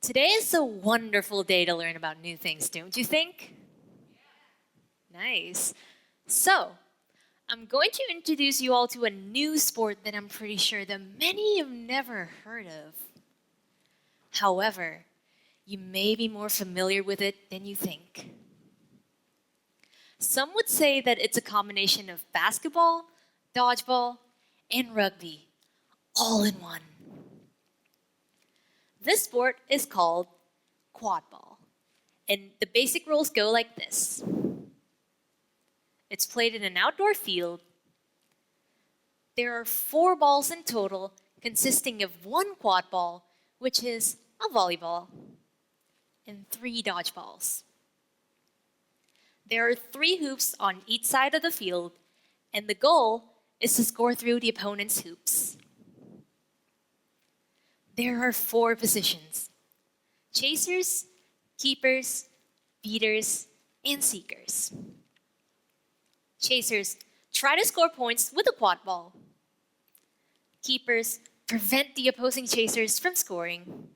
Today is a wonderful day to learn about new things, don't you think? Nice. So, I'm going to introduce you all to a new sport that I'm pretty sure that many have never heard of. However, you may be more familiar with it than you think. Some would say that it's a combination of basketball, dodgeball, and rugby, all in one. This sport is called quad ball, and the basic rules go like this. It's played in an outdoor field. There are 4 balls in total, consisting of 1 quad ball, which is a volleyball, and 3 dodgeballs. There are 3 hoops on each side of the field, and the goal is to score through the opponent's hoops. There are 4 positions: chasers, keepers, beaters, and seekers. Chasers try to score points with a quad ball. Keepers prevent the opposing chasers from scoring.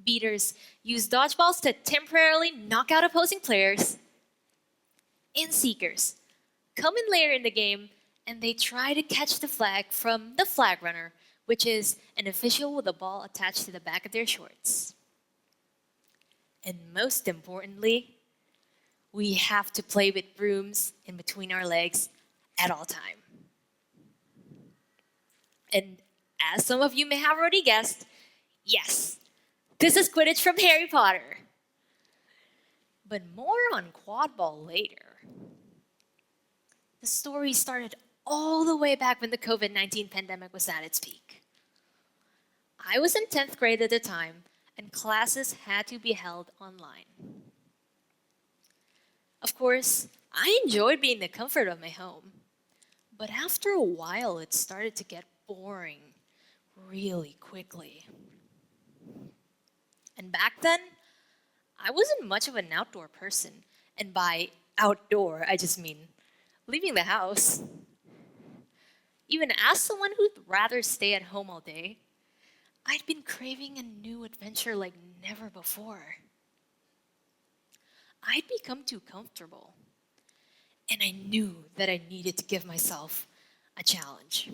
Beaters use dodgeballs to temporarily knock out opposing players. And seekers come in later in the game and they try to catch the flag from the flag runner, which is an official with a ball attached to the back of their shorts. And most importantly, we have to play with brooms in between our legs at all time. And as some of you may have already guessed, yes, this is Quidditch from Harry Potter. But more on quad ball later. The story started all the way back when the COVID-19 pandemic was at its peak. I was in 10th grade at the time, and classes had to be held online. Of course, I enjoyed being in the comfort of my home, but after a while it started to get boring really quickly. And back then, I wasn't much of an outdoor person, and by outdoor, I just mean leaving the house. Even as someone who'd rather stay at home all day, I'd been craving a new adventure like never before. I'd become too comfortable, and I knew that I needed to give myself a challenge.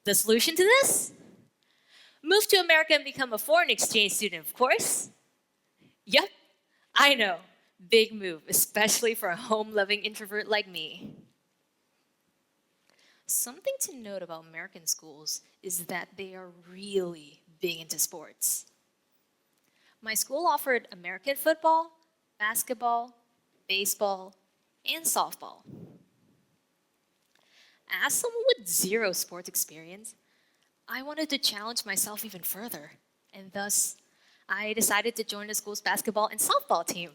The solution to this? Move to America and become a foreign exchange student, of course. Yep, I know, big move, especially for a home-loving introvert like me. Something to note about American schools is that they are really big into sports. My school offered American football, basketball, baseball, and softball. As someone with zero sports experience, I wanted to challenge myself even further, and thus, I decided to join the school's basketball and softball team.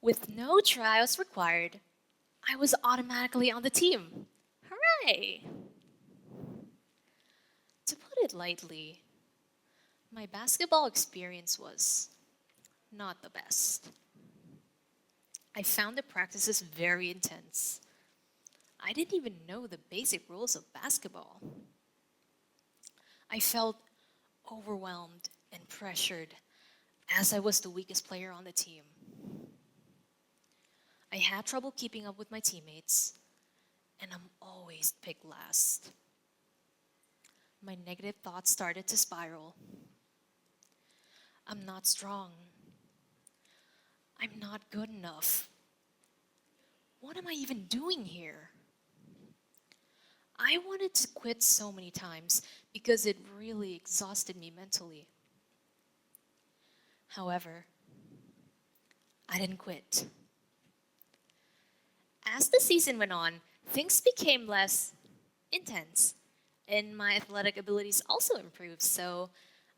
With no trials required, I was automatically on the team. Hooray! To put it lightly, my basketball experience was not the best. I found the practices very intense. I didn't even know the basic rules of basketball. I felt overwhelmed and pressured as I was the weakest player on the team. I had trouble keeping up with my teammates, and I'm always picked last. My negative thoughts started to spiral. I'm not strong. I'm not good enough. What am I even doing here? I wanted to quit so many times because it really exhausted me mentally. However, I didn't quit. As the season went on, things became less intense, and my athletic abilities also improved, so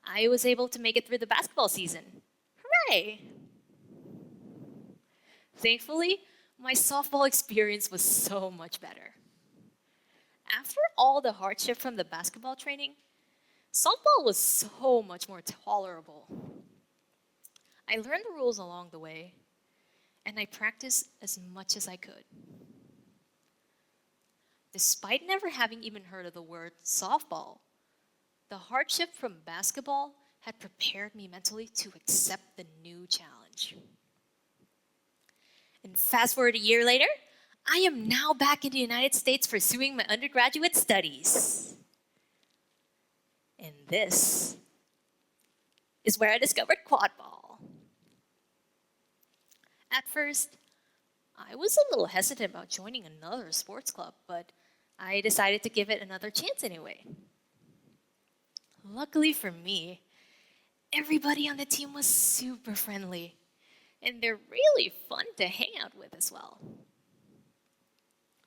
I was able to make it through the basketball season. Hooray! Thankfully, my softball experience was so much better. After all the hardship from the basketball training, softball was so much more tolerable. I learned the rules along the way, and I practiced as much as I could. Despite never having even heard of the word softball, The hardship from basketball had prepared me mentally to accept the new challenge. And fast forward a year later, I am now back in the United States pursuing my undergraduate studies. And this is where I discovered quad ball. At first, I was a little hesitant about joining another sports club, but I decided to give it another chance anyway. Luckily for me, everybody on the team was super friendly, and they're really fun to hang out with as well.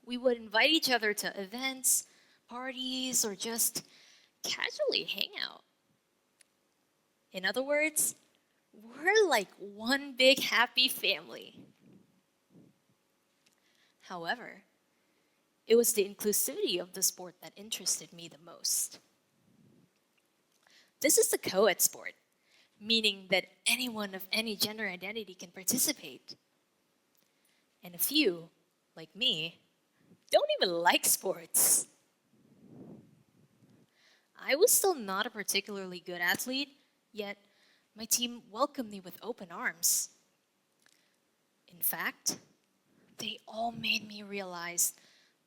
We would invite each other to events, parties, or just casually hang out. In other words, we're like one big happy family. However, it was the inclusivity of the sport that interested me the most. This is a co-ed sport, meaning that anyone of any gender identity can participate. And a few, like me, don't even like sports. I was still not a particularly good athlete, yet my team welcomed me with open arms. In fact, they all made me realize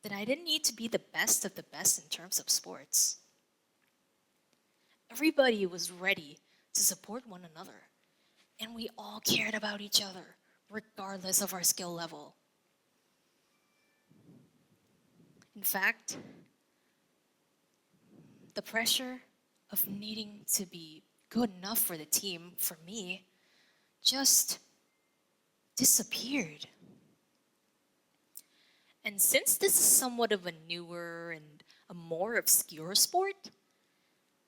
that I didn't need to be the best of the best in terms of sports. Everybody was ready to support one another, and we all cared about each other, regardless of our skill level. In fact, the pressure of needing to be good enough for the team, for me, just disappeared. And since this is somewhat of a newer and a more obscure sport,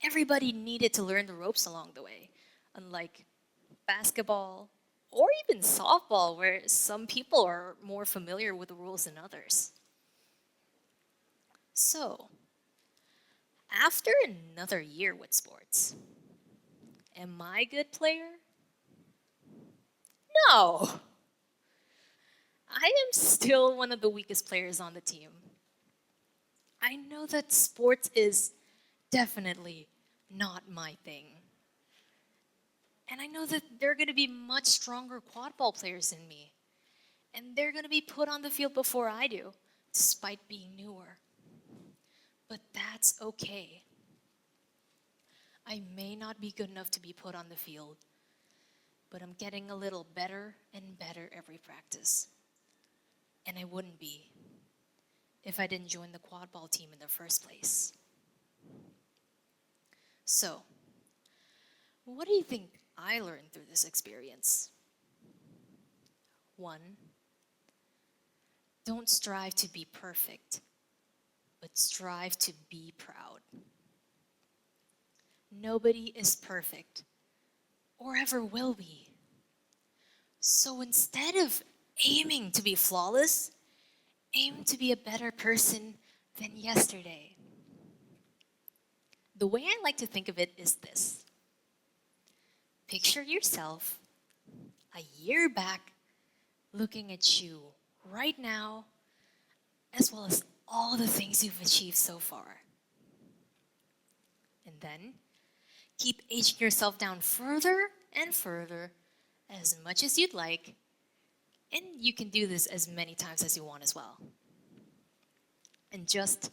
everybody needed to learn the ropes along the way, unlike basketball or even softball, where some people are more familiar with the rules than others. So, after another year with sports, am I a good player? No! I am still one of the weakest players on the team. I know that sports is definitely not my thing. And I know that there are going to be much stronger quad ball players than me. And they're going to be put on the field before I do, despite being newer. But that's okay. I may not be good enough to be put on the field, but I'm getting a little better and better every practice. And I wouldn't be if I didn't join the quad ball team in the first place. So, what do you think I learned through this experience? 1, don't strive to be perfect, but strive to be proud. Nobody is perfect, or ever will be. So instead of aiming to be flawless, aim to be a better person than yesterday. The way I like to think of it is this. Picture yourself a year back looking at you right now, as well as all the things you've achieved so far. And then keep aging yourself down further and further, as much as you'd like, and you can do this as many times as you want as well. And just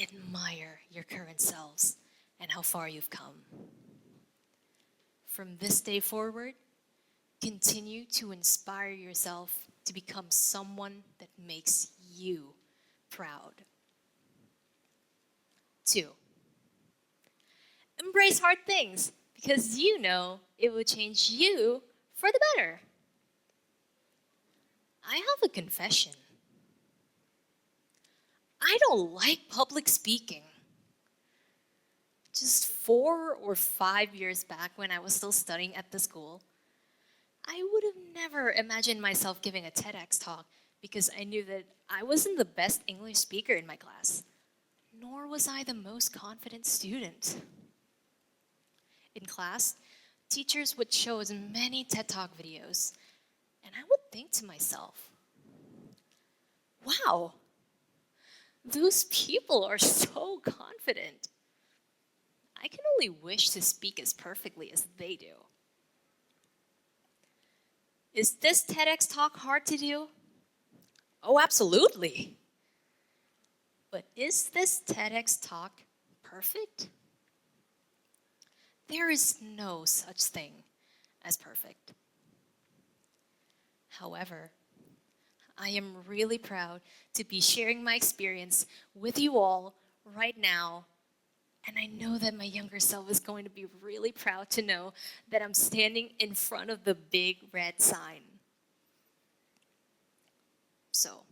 admire your current selves and how far you've come. From this day forward, continue to inspire yourself to become someone that makes you proud. 2, embrace hard things because you know it will change you for the better. I have a confession. I don't like public speaking. Just 4 or 5 years back when I was still studying at the school, I would have never imagined myself giving a TEDx talk because I knew that I wasn't the best English speaker in my class, nor was I the most confident student. In class, teachers would show us many TED Talk videos, and I would think to myself, wow, those people are so confident. I can only wish to speak as perfectly as they do. Is this TEDx talk hard to do? Oh, absolutely. But is this TEDx talk perfect? There is no such thing as perfect. However, I am really proud to be sharing my experience with you all right now. And I know that my younger self is going to be really proud to know that I'm standing in front of the big red sign. So,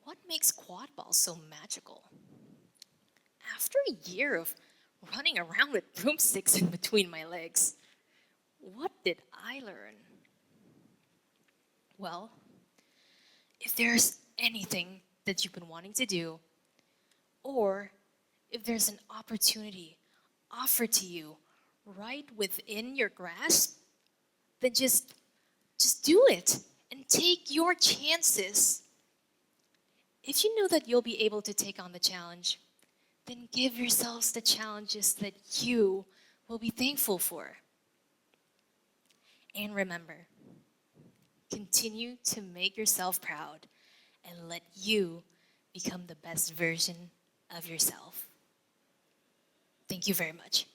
what makes quad ball so magical? After a year of running around with broomsticks in between my legs, what did I learn? Well, if there's anything that you've been wanting to do, or if there's an opportunity offered to you right within your grasp, then just do it and take your chances. If you know that you'll be able to take on the challenge, then give yourselves the challenges that you will be thankful for. And remember, continue to make yourself proud and let you become the best version of yourself. Thank you very much.